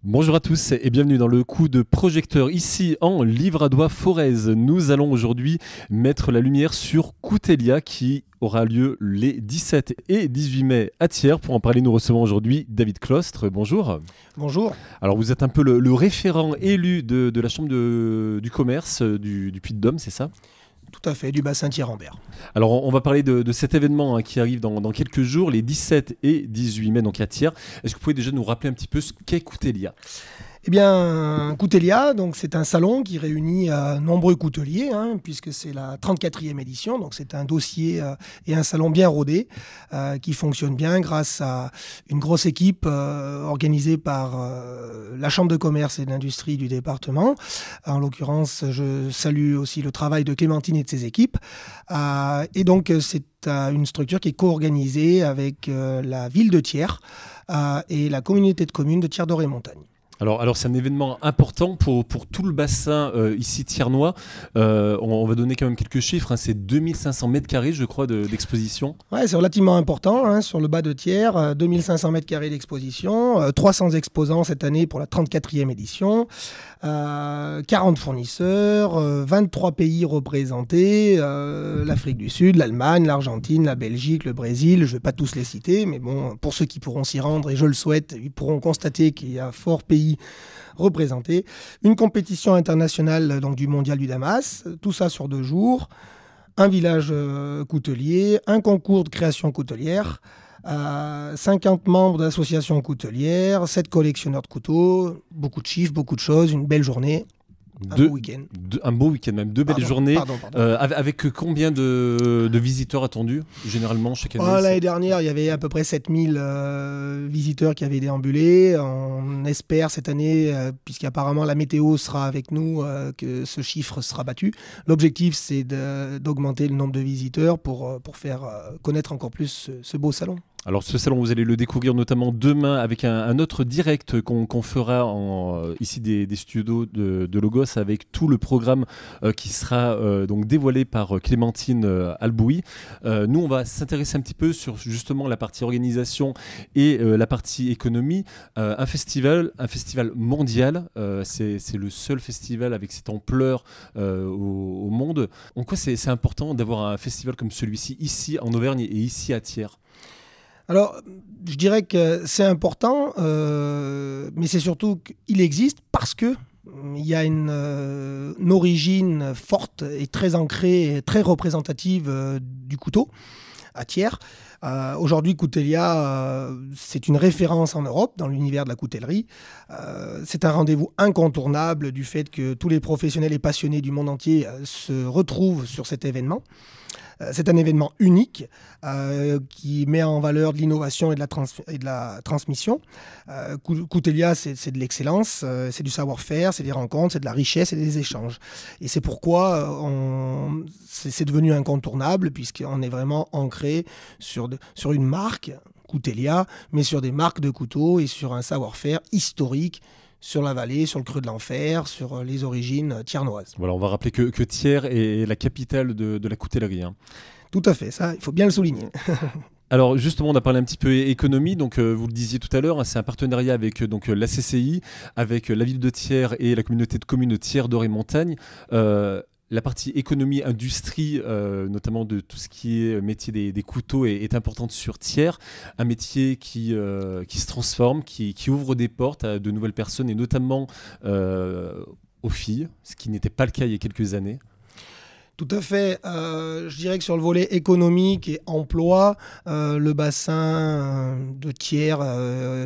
Bonjour à tous et bienvenue dans le coup de projecteur ici en Livradois-Forez. Nous allons aujourd'hui mettre la lumière sur Coutelia qui aura lieu les 17 et 18 mai à Thiers. Pour en parler, nous recevons aujourd'hui David Clostre. Bonjour. Bonjour. Alors vous êtes un peu le référent élu de la Chambre du commerce du Puy-de-Dôme, c'est ça ? Tout à fait, du bassin Thiers-Rambert. Alors on va parler de cet événement qui arrive dans quelques jours, les 17 et 18 mai donc à Thiers. Est-ce que vous pouvez déjà nous rappeler un petit peu ce qu'est Coutelia ? Eh bien, Coutelia, donc c'est un salon qui réunit nombreux couteliers, puisque c'est la 34e édition. Donc c'est un dossier et un salon bien rodé qui fonctionne bien grâce à une grosse équipe organisée par la Chambre de commerce et d'industrie du département. En l'occurrence, je salue aussi le travail de Clémentine et de ses équipes. Et donc c'est une structure qui est co-organisée avec la ville de Thiers et la communauté de communes de Thiers-Doré-Montagne. Alors c'est un événement important pour tout le bassin ici thiernois. On va donner quand même quelques chiffres. C'est 2500 mètres carrés, je crois, d'exposition. Ouais, c'est relativement important. Sur le bas de Thiers, 2500 mètres carrés d'exposition, 300 exposants cette année pour la 34e édition, 40 fournisseurs, 23 pays représentés, l'Afrique du Sud, l'Allemagne, l'Argentine, la Belgique, le Brésil. Je ne vais pas tous les citer, mais bon, pour ceux qui pourront s'y rendre, et je le souhaite, ils pourront constater qu'il y a fort pays représentés. Une compétition internationale donc, du mondial du Damas, tout ça sur 2 jours. Un village coutelier, un concours de création coutelière, 50 membres d'associations coutelières, 7 collectionneurs de couteaux, beaucoup de chiffres, beaucoup de choses, une belle journée. Un beau week-end. Un beau week-end, même 2 belles journées. Pardon. Avec combien de visiteurs attendus, généralement, chaque année L'année dernière, il y avait à peu près 7000 visiteurs qui avaient déambulé. On espère cette année, puisqu'apparemment la météo sera avec nous, que ce chiffre sera battu. L'objectif, c'est d'augmenter le nombre de visiteurs pour faire connaître encore plus ce beau salon. Alors ce salon, vous allez le découvrir notamment demain avec un autre direct qu'on fera ici des studios de Logos avec tout le programme qui sera donc dévoilé par Clémentine Albouy. Nous, on va s'intéresser un petit peu sur justement la partie organisation et la partie économie. Un festival mondial, c'est le seul festival avec cette ampleur au monde. En quoi c'est important d'avoir un festival comme celui-ci ici en Auvergne et ici à Thiers ? Alors, je dirais que c'est important, mais c'est surtout qu'il existe parce que il y a une origine forte et très ancrée, très représentative du couteau à Thiers. Aujourd'hui, Coutelia, c'est une référence en Europe dans l'univers de la coutellerie. C'est un rendez-vous incontournable du fait que tous les professionnels et passionnés du monde entier se retrouvent sur cet événement. C'est un événement unique qui met en valeur de l'innovation et de la transmission. Coutelia, c'est de l'excellence, c'est du savoir-faire, c'est des rencontres, c'est de la richesse et des échanges. Et c'est pourquoi c'est devenu incontournable, puisqu'on est vraiment ancré sur une marque, Coutelia, mais sur des marques de couteaux et sur un savoir-faire historique sur la vallée, sur le creux de l'enfer, sur les origines thiernoises. Voilà, on va rappeler que Thiers est la capitale de la coutellerie. Tout à fait, ça, il faut bien le souligner. Alors justement, on a parlé un petit peu économie, donc vous le disiez tout à l'heure, c'est un partenariat avec donc, la CCI, avec la ville de Thiers et la communauté de communes de Thiers-Doré-Montagne. La partie économie, industrie, notamment de tout ce qui est métier des couteaux est importante sur Thiers. Un métier qui se transforme, qui ouvre des portes à de nouvelles personnes et notamment aux filles, ce qui n'était pas le cas il y a quelques années. Tout à fait. Je dirais que sur le volet économique et emploi, le bassin de Thiers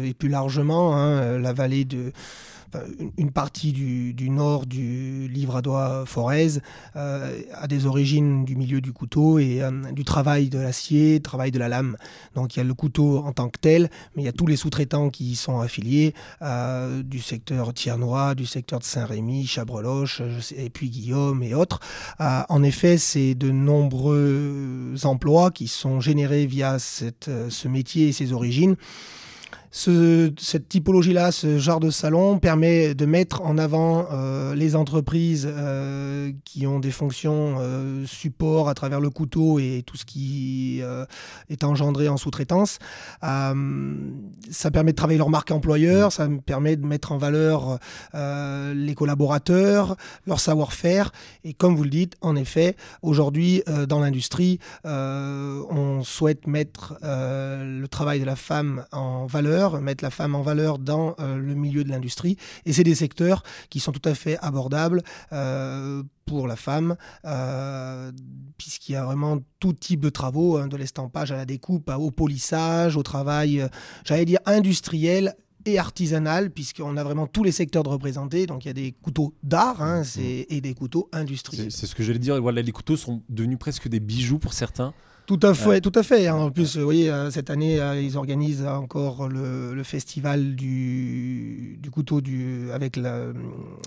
et plus largement la vallée une partie du nord du Livradois-Forez a des origines du milieu du couteau et du travail de l'acier, travail de la lame. Donc il y a le couteau en tant que tel, mais il y a tous les sous-traitants qui y sont affiliés du secteur thiernois, du secteur de Saint-Rémy, Chabreloche, et puis Guillaume et autres. En effet, c'est de nombreux emplois qui sont générés via ce métier et ses origines. Cette typologie-là, ce genre de salon permet de mettre en avant les entreprises qui ont des fonctions support à travers le couteau et tout ce qui est engendré en sous-traitance. Ça permet de travailler leur marque employeur, ça me permet de mettre en valeur les collaborateurs, leur savoir-faire. Et comme vous le dites, en effet, aujourd'hui, dans l'industrie, on souhaite mettre le travail de la femme en valeur, mettre la femme en valeur dans le milieu de l'industrie. Et c'est des secteurs qui sont tout à fait abordables pour la femme, puisqu'il y a vraiment tout type de travaux, de l'estampage à la découpe, au polissage, au travail, j'allais dire industriel et artisanal, puisqu'on a vraiment tous les secteurs de représentés. Donc il y a des couteaux d'art et des couteaux industriels. C'est ce que j'allais dire. Voilà, les couteaux sont devenus presque des bijoux pour certains. Tout à fait, tout à fait. En plus, vous voyez, cette année, ils organisent encore le festival du couteau avec le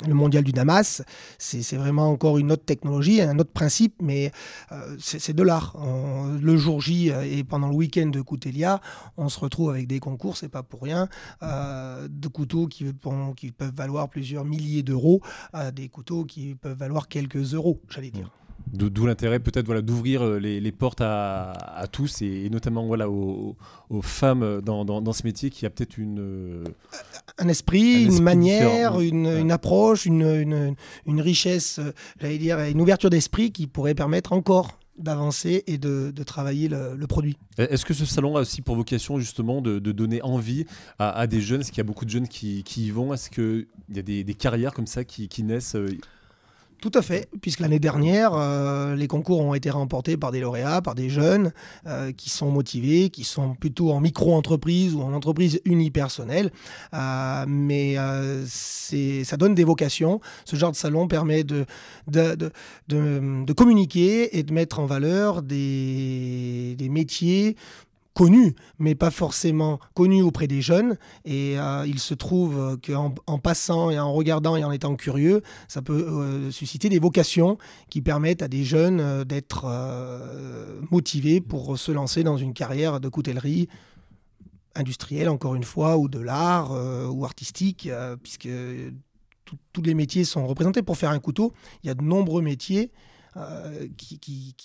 mondial du Damas. C'est vraiment encore une autre technologie, un autre principe, mais c'est de l'art. Le jour J et pendant le week-end de Coutelia, on se retrouve avec des concours, c'est pas pour rien, de couteaux qui peuvent valoir plusieurs milliers d'euros, des couteaux qui peuvent valoir quelques euros, j'allais dire. D'où l'intérêt peut-être d'ouvrir les portes à tous et notamment aux femmes dans ce métier qui a peut-être un esprit, une manière, une approche, une richesse, j'allais dire, une ouverture d'esprit qui pourrait permettre encore d'avancer et de travailler le produit. Est-ce que ce salon a aussi pour vocation justement de donner envie à des jeunes? Est-ce qu'il y a beaucoup de jeunes qui y vont? Est-ce qu'il y a des carrières comme ça qui naissent? Tout à fait, puisque l'année dernière, les concours ont été remportés par des lauréats, par des jeunes qui sont motivés, qui sont plutôt en micro-entreprise ou en entreprise unipersonnelle. Mais ça donne des vocations. Ce genre de salon permet de communiquer et de mettre en valeur des métiers connus, mais pas forcément connus auprès des jeunes. Et il se trouve qu'en passant et en regardant et en étant curieux, ça peut susciter des vocations qui permettent à des jeunes d'être motivés pour se lancer dans une carrière de coutellerie industrielle, encore une fois, ou de l'art ou artistique, puisque tous les métiers sont représentés. Pour faire un couteau, il y a de nombreux métiers qui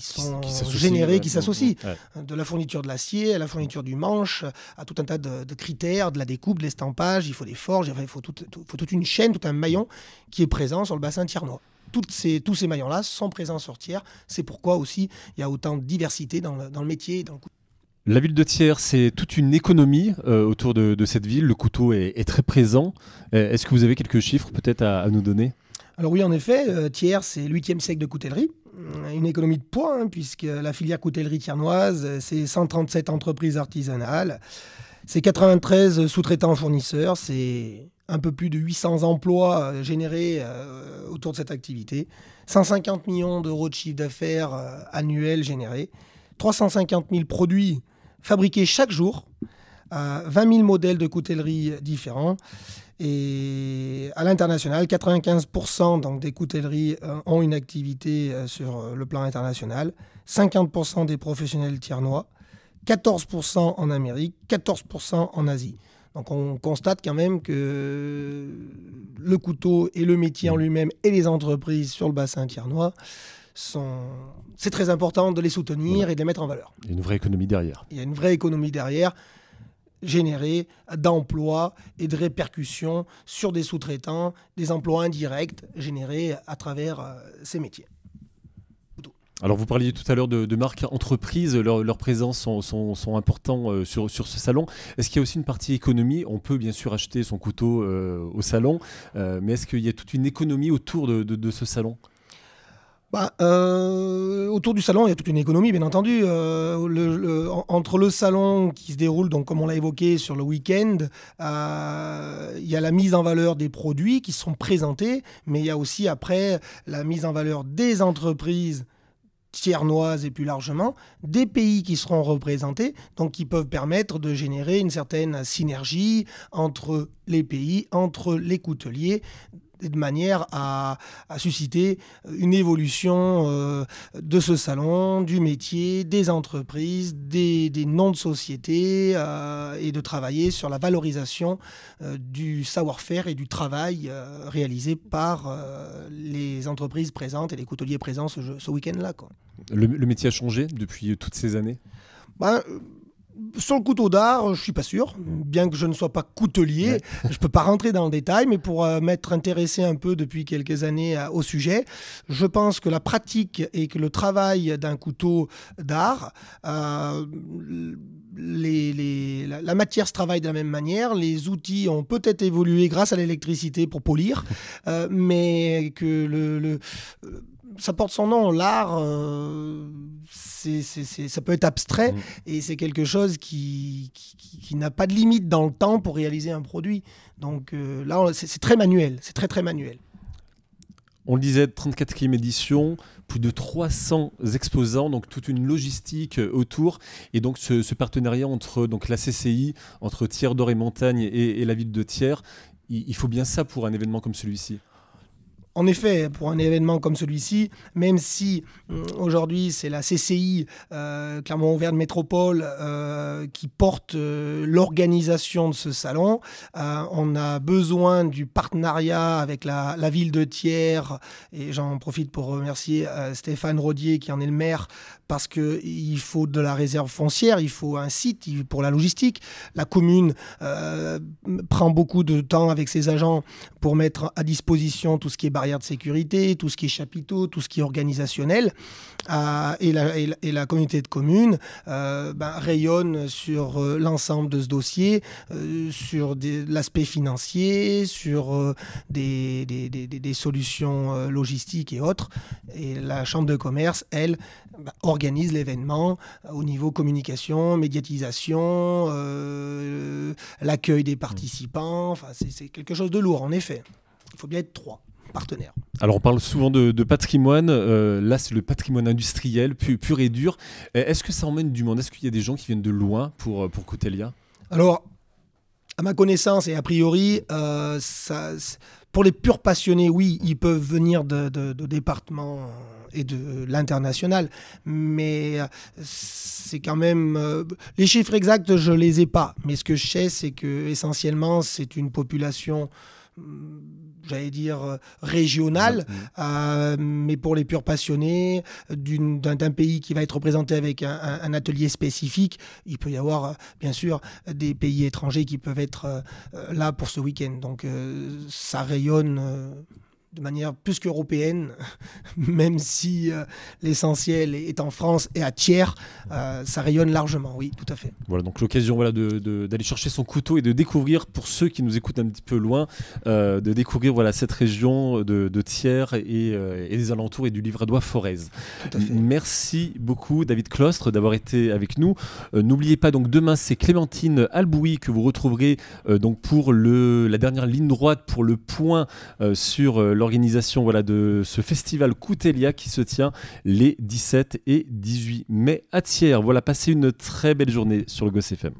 sont générés, qui s'associent. Ouais. De la fourniture de l'acier à la fourniture du manche, à tout un tas de critères, de la découpe, de l'estampage, il faut des forges, il faut toute une chaîne, tout un maillon qui est présent sur le bassin thiernois. Tous ces maillons-là sont présents sur Thiers. C'est pourquoi aussi il y a autant de diversité dans le métier. La ville de Thiers, c'est toute une économie autour de cette ville. Le couteau est très présent. Est-ce que vous avez quelques chiffres peut-être à nous donner ? Alors oui, en effet, Thiers, c'est le 8e siècle de coutellerie. Une économie de poids, puisque la filière coutellerie thiernoise, c'est 137 entreprises artisanales, c'est 93 sous-traitants fournisseurs, c'est un peu plus de 800 emplois générés autour de cette activité, 150 millions d'euros de chiffre d'affaires annuel générés, 350 000 produits fabriqués chaque jour, 20 000 modèles de coutellerie différents. Et à l'international, 95% donc, des coutelleries ont une activité sur le plan international, 50% des professionnels thiernois, 14% en Amérique, 14% en Asie. Donc on constate quand même que le couteau et le métier en lui-même et les entreprises sur le bassin thiernois, c'est très important de les soutenir et de les mettre en valeur. Il y a une vraie économie derrière. Il y a une vraie économie derrière, générée d'emplois et de répercussions sur des sous-traitants, des emplois indirects générés à travers ces métiers. Alors vous parliez tout à l'heure de marques entreprises, leur présence sont importants sur ce salon. Est-ce qu'il y a aussi une partie économie? On peut bien sûr acheter son couteau au salon, mais est-ce qu'il y a toute une économie autour de ce salon? Autour du salon, il y a toute une économie, bien entendu. Entre le salon qui se déroule, donc, comme on l'a évoqué, sur le week-end, il y a la mise en valeur des produits qui sont présentés, mais il y a aussi après la mise en valeur des entreprises thiernoises et plus largement, des pays qui seront représentés, donc qui peuvent permettre de générer une certaine synergie entre les pays, entre les couteliers, de manière à susciter une évolution de ce salon, du métier, des entreprises, des noms de sociétés et de travailler sur la valorisation du savoir-faire et du travail réalisé par les entreprises présentes et les couteliers présents ce week-end-là, quoi. Le métier a changé depuis toutes ces années? Sur le couteau d'art, je ne suis pas sûr, bien que je ne sois pas coutelier. Ouais. Je ne peux pas rentrer dans le détail, mais pour m'être intéressé un peu depuis quelques années au sujet, je pense que la pratique et que le travail d'un couteau d'art, la matière se travaille de la même manière, les outils ont peut-être évolué grâce à l'électricité pour polir, mais que ça porte son nom, l'art, ça peut être abstrait et c'est quelque chose qui n'a pas de limite dans le temps pour réaliser un produit. Donc là, c'est très manuel, c'est très très manuel. On le disait, 34e édition, plus de 300 exposants, donc toute une logistique autour. Et donc ce partenariat entre donc, la CCI, entre Thiers d'Or et Montagne et la ville de Thiers, il faut bien ça pour un événement comme celui-ci. En effet, pour un événement comme celui-ci, même si aujourd'hui c'est la CCI, Clermont-Auvergne Métropole, qui porte l'organisation de ce salon, on a besoin du partenariat avec la ville de Thiers, et j'en profite pour remercier Stéphane Rodier qui en est le maire, parce qu'il faut de la réserve foncière, il faut un site pour la logistique. La commune prend beaucoup de temps avec ses agents pour mettre à disposition tout ce qui est barrière de sécurité, tout ce qui est chapiteaux, tout ce qui est organisationnel. Et la communauté de communes rayonne sur l'ensemble de ce dossier, sur l'aspect financier, sur des solutions logistiques et autres. Et la Chambre de commerce, elle, organise l'événement au niveau communication, médiatisation, l'accueil des participants. Enfin, c'est quelque chose de lourd, en effet. Il faut bien être 3 partenaires. Alors on parle souvent de patrimoine, là c'est le patrimoine industriel pur et dur. Est-ce que ça emmène du monde? Est-ce qu'il y a des gens qui viennent de loin pour Coutelia? Alors, à ma connaissance et a priori, pour les purs passionnés, oui, ils peuvent venir de départements et de l'international, mais c'est quand même... les chiffres exacts, je les ai pas, mais ce que je sais, c'est que essentiellement c'est une population... j'allais dire régional, mais pour les purs passionnés d'un pays qui va être représenté avec un atelier spécifique, il peut y avoir bien sûr des pays étrangers qui peuvent être là pour ce week-end. Donc ça rayonne de manière plus qu'européenne, même si l'essentiel est en France et à Thiers, ça rayonne largement, oui, tout à fait. Voilà, donc l'occasion d'aller chercher son couteau et de découvrir, pour ceux qui nous écoutent un petit peu loin, de découvrir cette région de Thiers et des alentours et du Livradois-Forez. Merci beaucoup David Clostre d'avoir été avec nous. N'oubliez pas, donc demain c'est Clémentine Albouy que vous retrouverez donc pour la dernière ligne droite pour le point sur l'organisation de ce festival Coutelia qui se tient les 17 et 18 mai à Thiers. Voilà, passez une très belle journée sur le Goss FM.